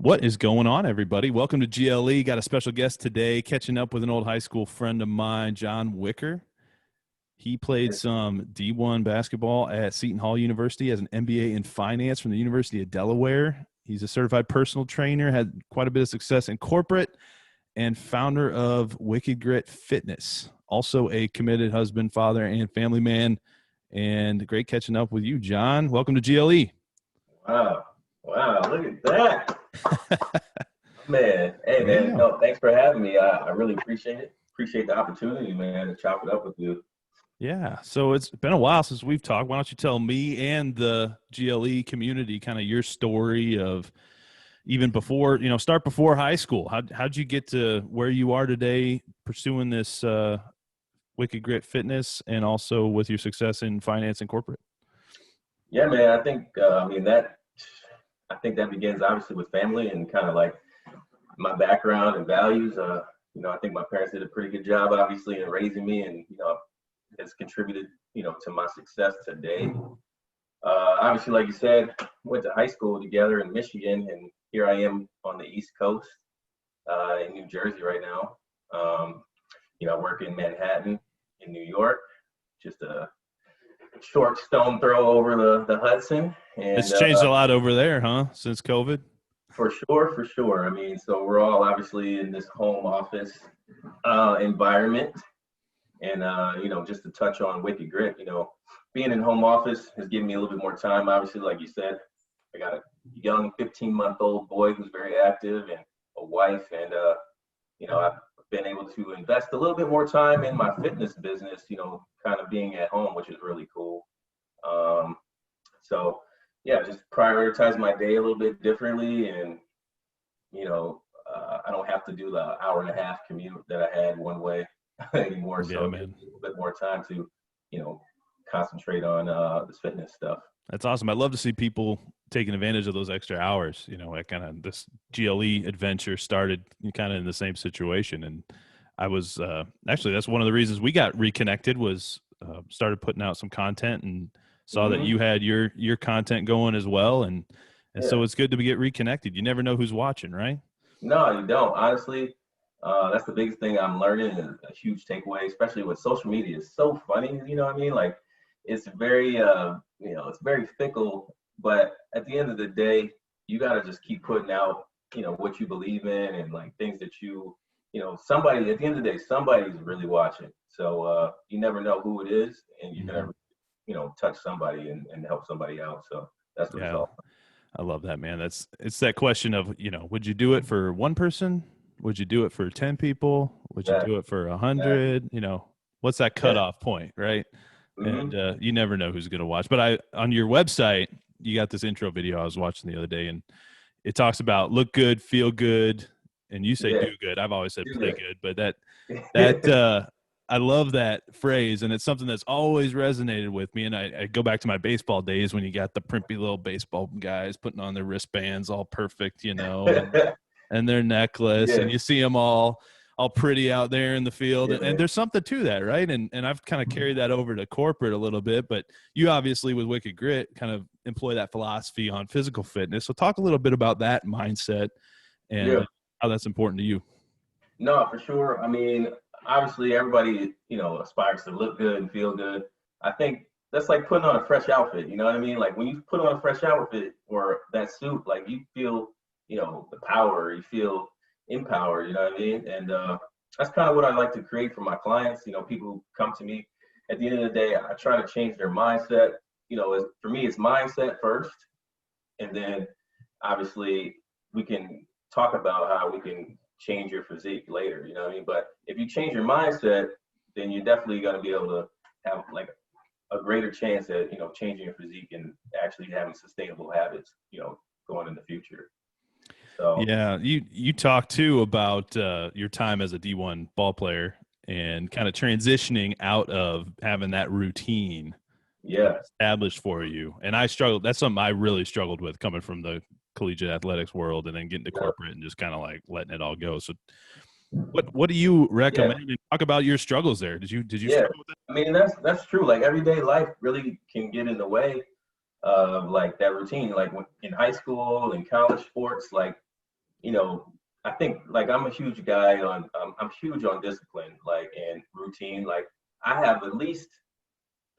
What is going on, everybody? Welcome to GLE. Got a special guest today, catching up with an old high school friend of mine, John Wicker. He played some D1 basketball at Seton Hall University as an MBA in finance from the University of Delaware. He's a certified personal trainer, had quite a bit of success in corporate, and founder of Wicked Grit Fitness. Also a committed husband, father, and family man. And great catching up with you, John. Welcome to GLE. Wow, look at that. Man, hey, man, no, thanks for having me. I really appreciate it. Appreciate the opportunity, man, to chop it up with you. Yeah, so it's been a while since we've talked. Why don't you tell me and the GLE community kind of your story of even before, start before high school. How'd you get to where you are today pursuing this Wicked Grit Fitness and also with your success in finance and corporate? Yeah, man, I think that begins obviously with family and kind of like my background and values. I think my parents did a pretty good job, obviously, in raising me, and has contributed, to my success today. Obviously, like you said, went to high school together in Michigan, and here I am on the East Coast in New Jersey right now. I work in Manhattan, in New York, just a short stone throw over the Hudson. And it's changed a lot over there, huh, since COVID? For sure. I mean, so we're all obviously in this home office environment. And, just to touch on Wicked Grit, being in home office has given me a little bit more time. Obviously, like you said, I got a young 15-month-old boy who's very active and a wife. And, I've been able to invest a little bit more time in my fitness business, kind of being at home, which is really cool. Just prioritize my day a little bit differently. And, I don't have to do the hour and a half commute that I had one way anymore. Yeah, so man. a little bit more time to, concentrate on this fitness stuff. That's awesome. I love to see people taking advantage of those extra hours. This GLE adventure started kind of in the same situation. And I was actually, that's one of the reasons we got reconnected was started putting out some content and saw that you had your content going as well. And so it's good to get reconnected. You never know who's watching, right? No, you don't. Honestly, that's the biggest thing I'm learning, and a huge takeaway, especially with social media. It's so funny, you know what I mean? Like, it's very, it's very fickle, but at the end of the day, you got to just keep putting out, what you believe in and like things that somebody, at the end of the day, somebody's really watching. So you never know who it is, and you're going to, touch somebody and help somebody out. So that's what it's all about. I love that, man. It's that question of, would you do it for one person? Would you do it for 10 people? Would you do it for 100? What's that cutoff point, right? And you never know who's going to watch. But on your website, you got this intro video I was watching the other day, and it talks about look good, feel good, and you say do good. I've always said play good, but that I love that phrase, and it's something that's always resonated with me. And I go back to my baseball days when you got the primpy little baseball guys putting on their wristbands all perfect, and their necklace, and you see them all pretty out there in the field. And there's something to that, right? And I've kind of carried that over to corporate a little bit, but you obviously with Wicked Grit kind of employ that philosophy on physical fitness. So talk a little bit about that mindset and how that's important to you. No, for sure. I mean, obviously everybody, aspires to look good and feel good. I think that's like putting on a fresh outfit. You know what I mean? Like when you put on a fresh outfit or that suit, like you feel, the power, you feel empowered, you know what I mean? And that's kind of what I like to create for my clients. People who come to me at the end of the day, I try to change their mindset. For me, it's mindset first. And then obviously we can talk about how we can change your physique later, you know what I mean? But if you change your mindset, then you're definitely going to be able to have like a greater chance at, changing your physique and actually having sustainable habits, going in the future. So yeah, you talked too about your time as a D1 ball player and kind of transitioning out of having that routine established for you. And I struggled. That's something I really struggled with coming from the collegiate athletics world and then getting to corporate and just kind of like letting it all go. So what do you recommend? And talk about your struggles there. Did you struggle with that? I mean, that's true. Like everyday life really can get in the way of like that routine. Like in high school and college sports, like you know, I think like I'm a huge guy on, I'm huge on discipline, like, and routine. Like I have at least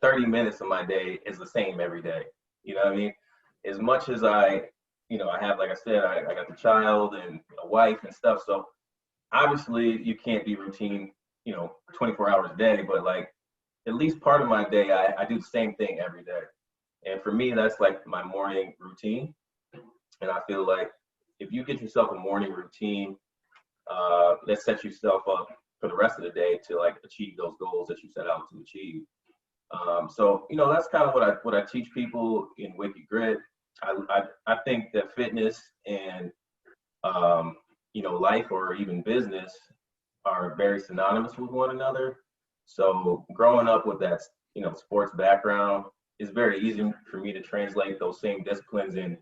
30 minutes of my day is the same every day. You know what I mean? As much as I have, like I said, I got the child and a wife and stuff. So obviously you can't be routine, 24 hours a day, but like at least part of my day, I do the same thing every day. And for me, that's like my morning routine. And I feel like if you get yourself a morning routine, that sets yourself up for the rest of the day to like achieve those goals that you set out to achieve. So that's kind of what I teach people in Wiki Grit. I think that fitness and life or even business are very synonymous with one another. So growing up with that sports background, it's very easy for me to translate those same disciplines in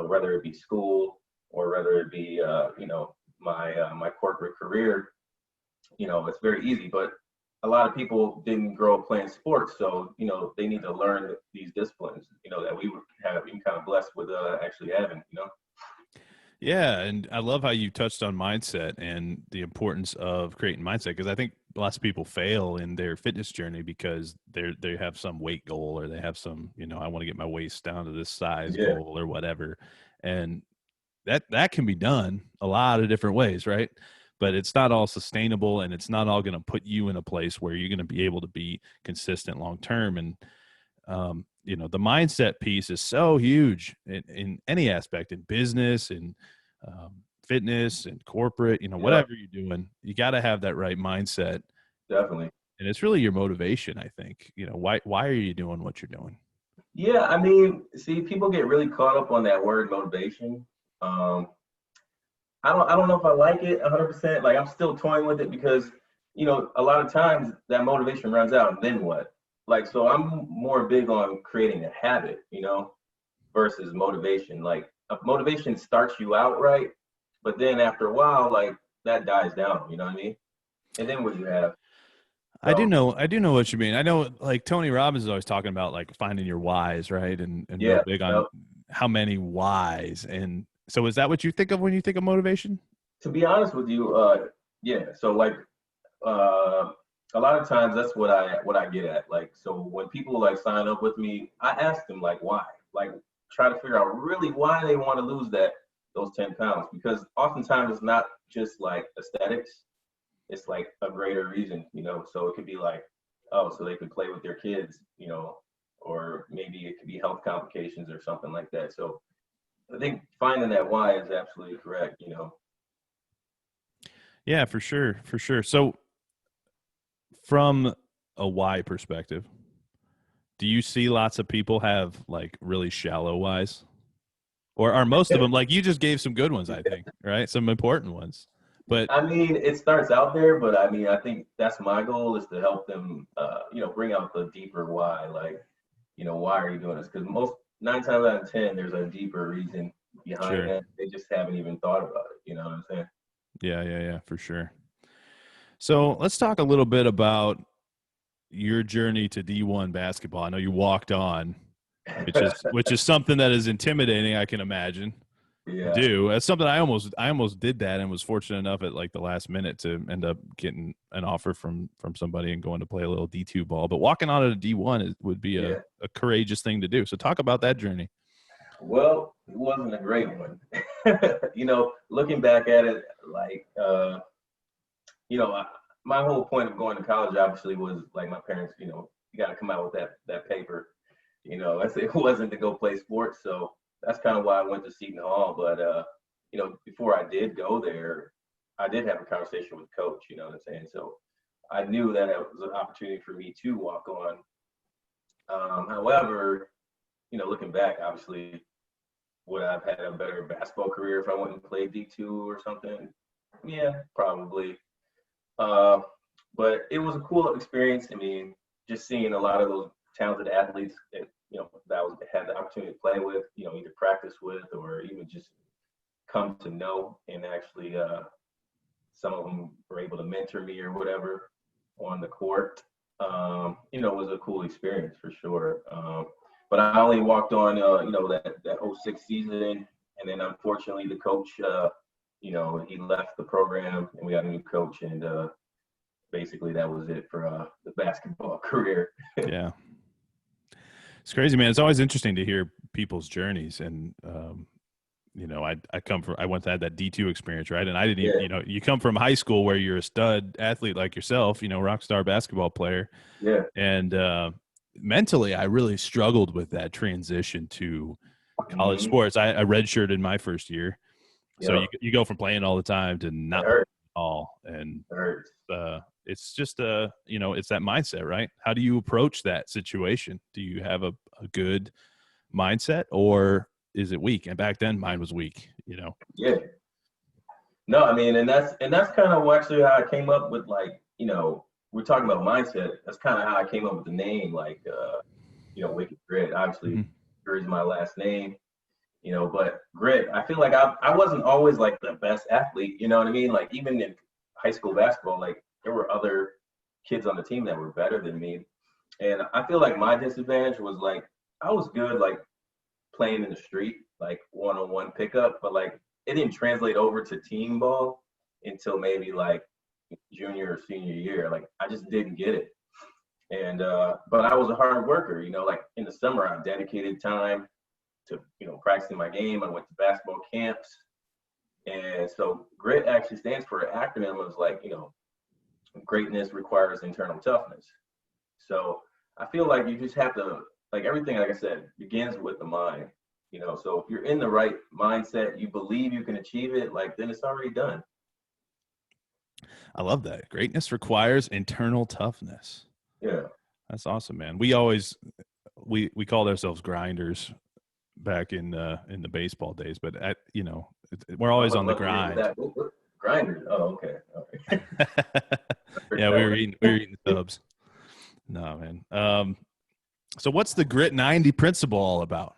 whether it be school or whether it be my corporate career. It's very easy, but a lot of people didn't grow up playing sports, so they need to learn these disciplines that we would have been kind of blessed with actually having. Yeah, and I love how you touched on mindset and the importance of creating mindset, because I think lots of people fail in their fitness journey because they have some weight goal, or they have some I want to get my waist down to this size Yeah, goal or whatever, and that can be done a lot of different ways, right? But it's not all sustainable, and it's not all going to put you in a place where you're going to be able to be consistent long term. And the mindset piece is so huge in any aspect, in business, in fitness, and corporate, yeah, whatever you're doing, you got to have that right mindset. definitely. And it's really your motivation, I think. Why are you doing what you're doing? Yeah, I mean, see, people get really caught up on that word motivation. Um, I don't know if I like it 100%. Like I'm still toying with it because, a lot of times that motivation runs out and then what? Like, so I'm more big on creating a habit, versus motivation. Like motivation starts you out right, but then after a while, like that dies down, you know what I mean? And then what do you have? So I do know what you mean. I know, like, Tony Robbins is always talking about like finding your whys, right? And real yeah, big on no, how many whys. And so is that what you think of when you think of motivation? to be honest with you, yeah. So like uh a lot of times that's what I get at. Like so when people like sign up with me, I ask them like why, like try to figure out really why they want to lose those 10 pounds, because oftentimes it's not just like aesthetics, it's like a greater reason. So it could be like, oh, so they could play with their kids, or maybe it could be health complications or something like that. So I think finding that why is absolutely correct. Yeah, for sure, for sure. So from a why perspective, do you see lots of people have like really shallow whys? Or are most of them, like, you just gave some good ones, I think, right? Some important ones. But I mean, it starts out there, but I mean, I think that's my goal, is to help them, bring out the deeper why. Like, why are you doing this? Because most 9 times out of 10, there's a deeper reason behind sure. that. They just haven't even thought about it. You know what I'm saying? Yeah, yeah, yeah, for sure. So let's talk a little bit about your journey to D1 basketball. I know you walked on, which is something that is intimidating, I can imagine. To Yeah, do. That's something I almost did that, and was fortunate enough at like the last minute to end up getting an offer from somebody and going to play a little D2 ball. But walking on at a D1 would be a yeah. courageous thing to do. So talk about that journey. Well, it wasn't a great one. Looking back at it, like, you know, I, my whole point of going to college obviously was like my parents, you got to come out with that paper. It wasn't to go play sports, so that's kind of why I went to Seton Hall. But before I did go there, I did have a conversation with the coach. You know what I'm saying? So I knew that it was an opportunity for me to walk on. However, looking back, obviously, would I've had a better basketball career if I went and played D2 or something? Yeah, probably. Uh, but it was a cool experience. I mean, just seeing a lot of those talented athletes that that was had the opportunity to play with, either practice with or even just come to know, and actually some of them were able to mentor me or whatever on the court. Was a cool experience for sure. But I only walked on, that '06 season, and then unfortunately the coach he left the program and we got a new coach, and basically that was it for the basketball career. Yeah. It's crazy, man. It's always interesting to hear people's journeys. And, I went to have that D2 experience, right? And I didn't even, Yeah. you come from high school where you're a stud athlete like yourself, rock star basketball player. Yeah. And mentally, I really struggled with that transition to college sports. I redshirted my first year. So you go from playing all the time to not playing at all. And it's just it's that mindset, right? How do you approach that situation? Do you have a good mindset, or is it weak? And back then mine was weak, Yeah. No, I mean, and that's kind of actually how I came up with, like, we're talking about mindset. That's kind of how I came up with the name, like, Wicked Grit. Obviously, Grit is my last name, but Grit, I feel like I wasn't always like the best athlete, you know what I mean? Like, even in high school basketball, like, there were other kids on the team that were better than me. And I feel like my disadvantage was, like, I was good, like, playing in the street, like one-on-one pickup, but like it didn't translate over to team ball until maybe like junior or senior year. Like I just didn't get it. And but I was a hard worker, like in the summer I dedicated time to, practicing my game. I went to basketball camps. And so GRIT actually stands for an acronym of, like, greatness requires internal toughness. So I feel like you just have to, like, everything, like I said, begins with the mind. So if you're in the right mindset, you believe you can achieve it, like, then it's already done. I love that. Greatness requires internal toughness. Yeah. That's awesome, man. We always we called ourselves grinders back in the baseball days, but we're always on the grind. Grinders. Oh, okay. Yeah, we were eating subs. No, man. So what's the Grit 90 principle all about?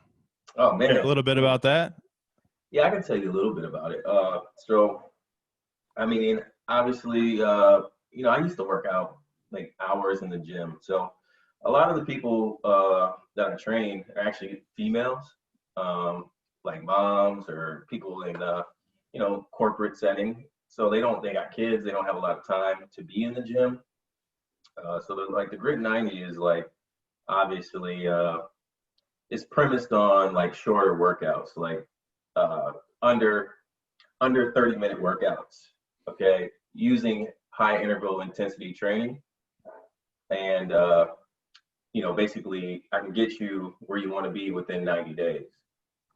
Oh, man. A little bit about that? Yeah, I can tell you a little bit about it. So, I mean, obviously, I used to work out like hours in the gym. So a lot of the people that I train are actually females, like moms or people in, corporate setting. So they got kids, they don't have a lot of time to be in the gym. So the Grit 90 is, like, obviously, it's premised on, like, shorter workouts, like under 30-minute workouts, okay, using high interval intensity training. And basically I can get you where you want to be within 90 days.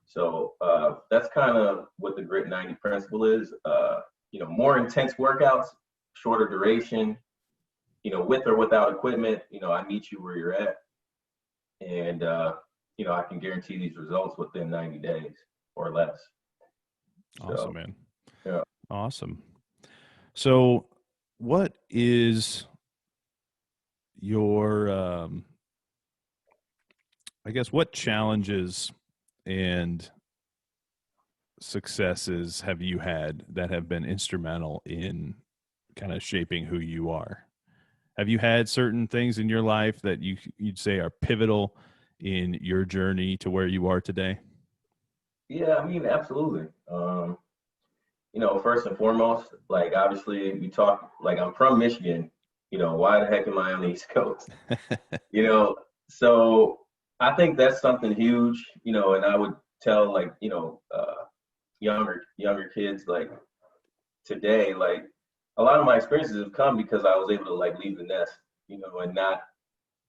So that's kind of what the Grit 90 principle is. More intense workouts, shorter duration, with or without equipment. I meet you where you're at, and I can guarantee these results within 90 days or less. Awesome, man. Yeah. Awesome. So what is your I guess what challenges and successes have you had that have been instrumental in kind of shaping who you are? Have you had certain things in your life that you'd say are pivotal in your journey to where you are today? Yeah, I mean, absolutely. First and foremost, like, obviously we talk, like, I'm from Michigan, why the heck am I on the East Coast? So I think that's something huge, and I would tell, like, younger kids, like, today, like, a lot of my experiences have come because I was able to, like, leave the nest, and not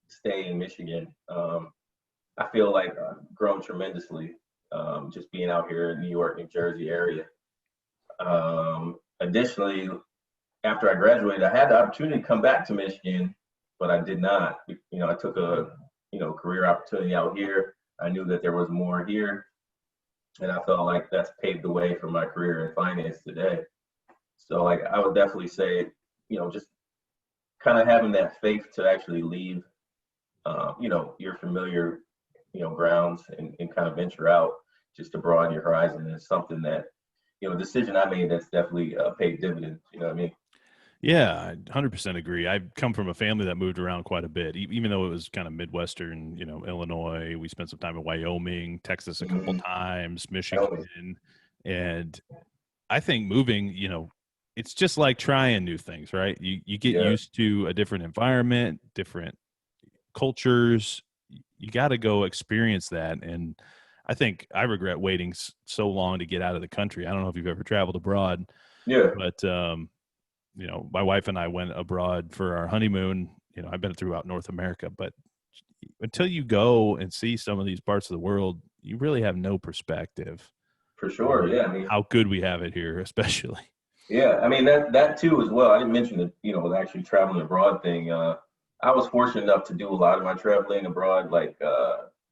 stay in Michigan. I feel like I've grown tremendously, just being out here in New York, New Jersey area. Additionally, after I graduated, I had the opportunity to come back to Michigan, but I did not. I took a, career opportunity out here. I knew that there was more here, and I felt like that's paved the way for my career in finance today. So, like, I would definitely say, just kind of having that faith to actually leave, your familiar, grounds, and kind of venture out just to broaden your horizon is something that, decision I made that's definitely paid dividends. You know what I mean? Yeah, I 100% agree. I come from a family that moved around quite a bit, even though it was kind of Midwestern, Illinois. We spent some time in Wyoming, Texas a couple times, Michigan. And I think moving, it's just like trying new things, right? You get Yeah, used to a different environment, different cultures. You got to go experience that. And I think I regret waiting so long to get out of the country. I don't know if you've ever traveled abroad, yeah, but my wife and I went abroad for our honeymoon. I've been throughout North America, but until you go and see some of these parts of the world, you really have no perspective for sure. on Yeah, I mean, how good we have it here, especially. yeah, I mean that too as well. I didn't mention the the actually traveling abroad thing. I was fortunate enough to do a lot of my traveling abroad, like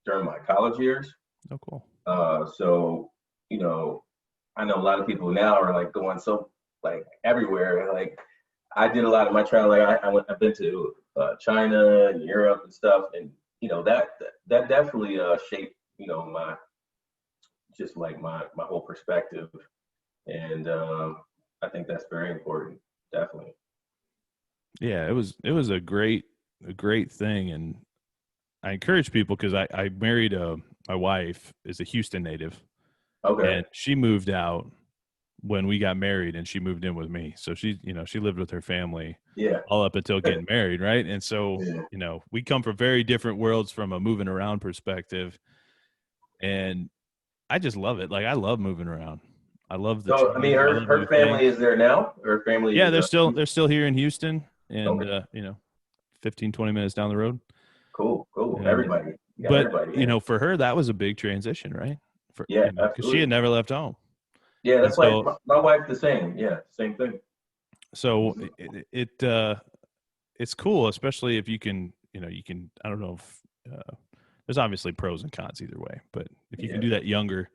during my college years. Oh, cool. So you know, I know a lot of people now are like going so like everywhere. Like I did a lot of my traveling. I've been to China and Europe and stuff, and that definitely shaped my just like my whole perspective, and I think that's very important, definitely. Yeah, it was a great thing, and I encourage people because I married my wife is a Houston native, Okay. and she moved out when we got married, and she moved in with me. So she lived with her family Yeah. all up until getting married, right? And so Yeah. we come from very different worlds from a moving around perspective, and I just love it. Like I love moving around. I love the So I mean, change. I love her new family things. is there now. Her family Yeah, is they're still here in Houston, and okay. 15-20 minutes down the road. Cool. Cool. And Everybody. You got but everybody in. for her that was a big transition, right? For Yeah. because she had Absolutely. never left home. Yeah. And That's like so my wife. The same. Yeah. Same thing. so Mhm. it's cool, especially if you can I don't know if there's obviously pros and cons either way, but if you can Yeah. do that younger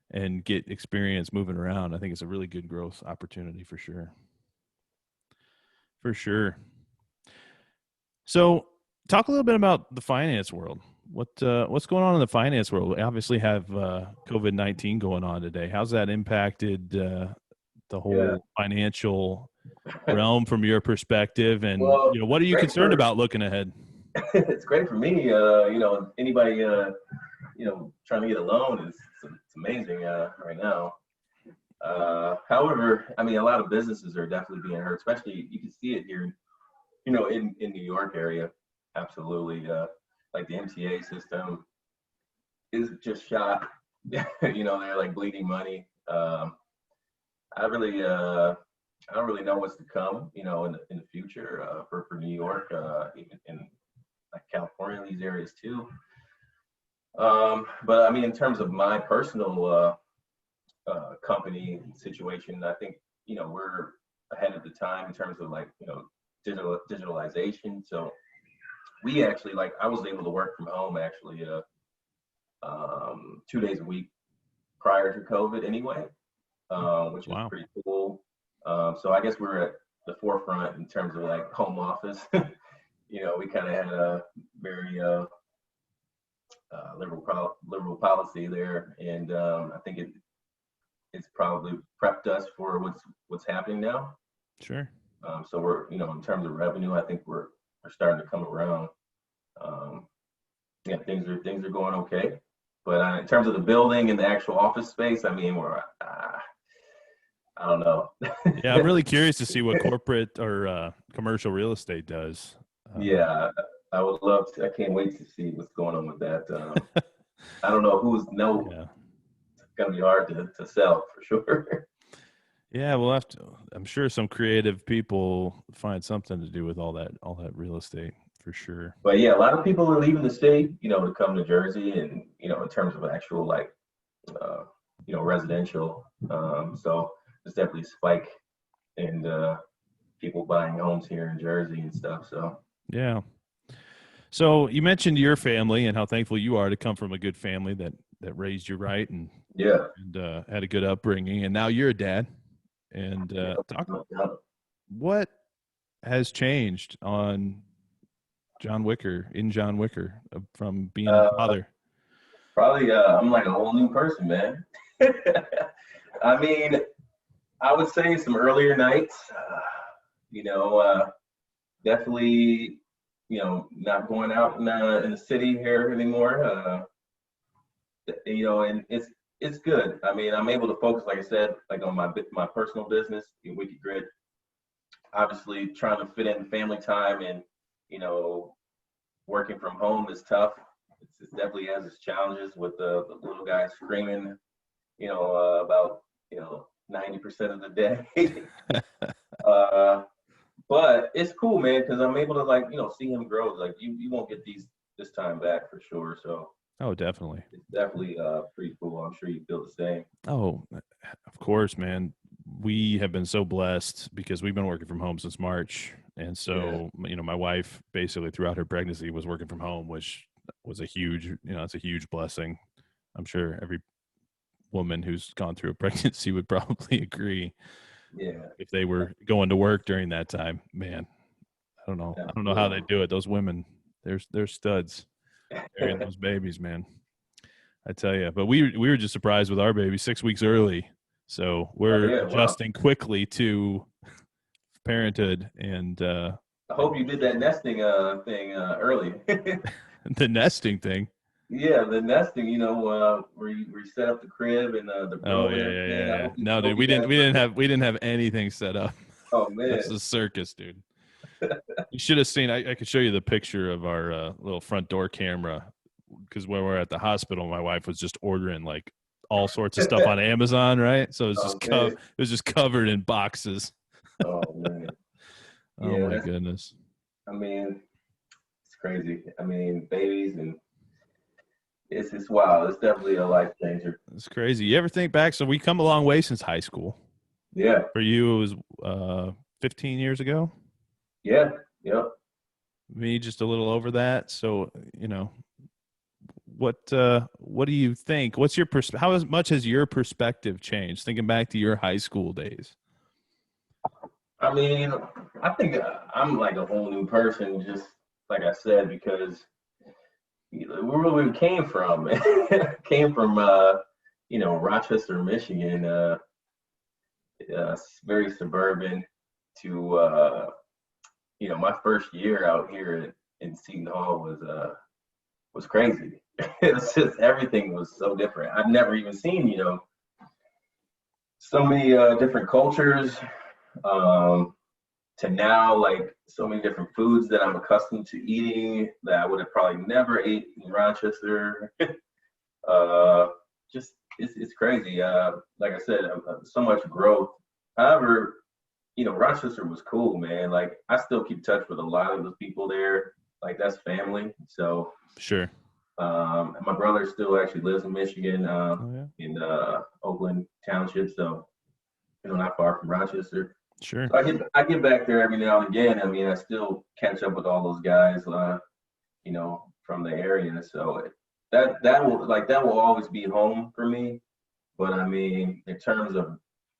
and get experience moving around, I think it's a really good growth opportunity for sure. For sure. So, talk a little bit about the finance world. What's going on in the finance world? We obviously have COVID-19 going on today. How's that impacted the Yeah. whole financial realm from your perspective? And Well, what are it's you great concerned for about looking ahead? it's great for me. Anybody trying to get a loan is it's amazing right now. However, I mean, a lot of businesses are definitely being hurt, especially you can see it here, in New York area. Absolutely. Like the MTA system is just shot. They're like bleeding money. I really, I don't really know what's to come, in the future for New York, even in like California, these areas too. But I mean, in terms of my personal company situation, I think we're ahead of the time in terms of like digitalization. So we actually like I was able to work from home actually 2 days a week prior to COVID anyway, which is Wow. pretty cool. So I guess we're at the forefront in terms of like home office. We kind of had a very liberal policy there, and I think it's probably prepped us for what's happening now. Sure. So we're in terms of revenue, I think we're starting to come around. Um, yeah, things are going okay. But in terms of the building and the actual office space, I mean, I don't know. Yeah, I'm really curious to see what corporate or commercial real estate does. Yeah, I would love to. I can't wait to see what's going on with that. I don't know who's no. Yeah. It's gonna be hard to sell for sure. Yeah, we'll have to. I'm sure some creative people find something to do with all that real estate for sure. But yeah, a lot of people are leaving the state, to come to Jersey, and in terms of actual like, uh, residential. So there's definitely a spike in people buying homes here in Jersey and stuff. So Yeah. So you mentioned your family and how thankful you are to come from a good family that raised you right and yeah, had a good upbringing, and now you're a dad. And talk what has changed on John Wicker from being a uh, father. probably I'm like a whole new person, man. I mean, I would say some earlier nights. You know, definitely, not going out in the city here anymore. And it's good. I mean, I'm able to focus, like I said, like on my personal business in Wicked Grit. Obviously, trying to fit in family time and you know working from home is tough. It definitely has its challenges with the little guy screaming, about 90% of the day. uh, but it's cool, man, because I'm able to see him grow. Like you won't get this time back for sure. So Oh, definitely. it's definitely pretty cool. I'm sure you feel the same. Oh, of course, man. We have been so blessed because we've been working from home since March. And so, my wife basically throughout her pregnancy was working from home, which was it's a huge blessing. I'm sure every woman who's gone through a pregnancy would probably agree. Yeah. If they were going to work during that time, man, I don't know. I don't know how they do it. Those women, they're studs carrying those babies, man. I tell you, but we were just surprised with our baby 6 weeks early. So we're adjusting quickly to parenthood. And I hope you did that nesting thing early. the nesting thing. Yeah, the nesting, where you set up the crib and the Oh and everything. yeah. No, dude, we didn't have anything set up. Oh man, that's a circus, dude. You should have seen. I could show you the picture of our little front door camera because when we're at the hospital, my wife was just ordering like all sorts of stuff on Amazon, right? So it's it was just covered in boxes. Oh man. Oh my goodness. I mean, it's crazy. I mean, babies and it's wild. It's definitely a life changer. It's crazy. You ever think back? So we come a long way since high school. Yeah. For you, it was 15 years ago. Yeah. Yep. Me, just a little over that. So what do you think? What's your how much has your perspective changed? Thinking back to your high school days. I mean, I think I'm like a whole new person, just like I said, because where we came from, Rochester, Michigan, very suburban to, my first year out here in Seton Hall was crazy. It's just everything was so different. I've never even seen, so many different cultures. To now, like so many different foods that I'm accustomed to eating that I would have probably never ate in Rochester. Just it's crazy. Like I said, so much growth. However, Rochester was cool, man. Like I still keep touch with a lot of the people there. Like that's family. So sure. My brother still actually lives in Michigan, in Oakland Township, so not far from Rochester. Sure. So I get back there every now and again. I mean, I still catch up with all those guys, from the area. So that will always be home for me. But I mean, in terms of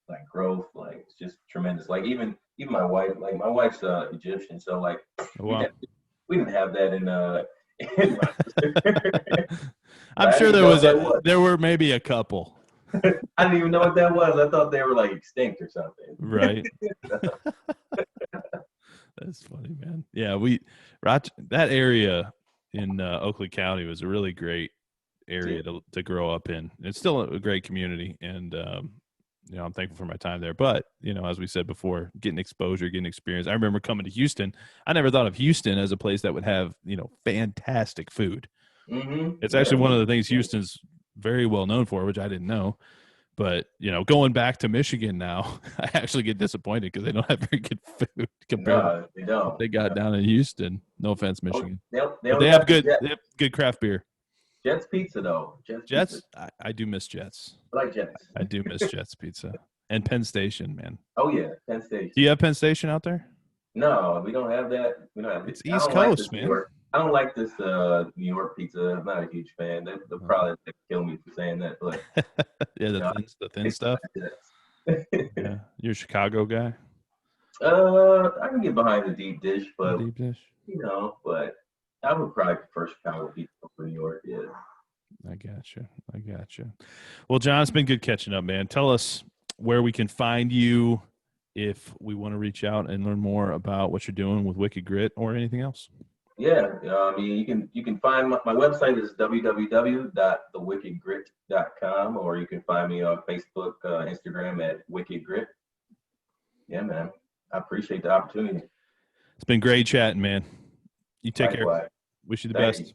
like growth, like it's just tremendous. Like even my wife, like my wife's Egyptian, so like we didn't have that in I'm sure there were maybe a couple. I didn't even know what that was. I thought they were like extinct or something. Right. That's funny, man. Yeah, that area in Oakland County was a really great area to grow up in. It's still a great community, and I'm thankful for my time there. But as we said before, getting exposure, getting experience. I remember coming to Houston. I never thought of Houston as a place that would have fantastic food. Mm-hmm. It's actually one of the things Houston's very well known for, which I didn't know. But going back to Michigan now, I actually get disappointed because they don't have very good food compared to they don't. what they got down in Houston. No offense, Michigan. They have good craft beer. Jets Pizza though. Jets. I do miss Jets. I like Jets. I do miss Jets Pizza and Penn Station, man. Oh yeah, Penn Station. Do you have Penn Station out there? No, we don't have that. We don't have. It's East Coast, man. I don't like this New York pizza. I'm not a huge fan. They'll probably kill me for saying that, but yeah, the thin stuff. Yeah, you're a Chicago guy. I can get behind the deep dish, but deep dish. But I would probably prefer Chicago pizza for New York. Yeah. I gotcha. Well, John, it's been good catching up, man. Tell us where we can find you if we want to reach out and learn more about what you're doing with Wicked Grit or anything else. Yeah, I mean, you can find my website is www.thewickedgrit.com, or you can find me on Facebook, Instagram at Wicked Grit. Yeah, man. I appreciate the opportunity. It's been great chatting, man. You take care. Likewise. Wish you the Thank best. you.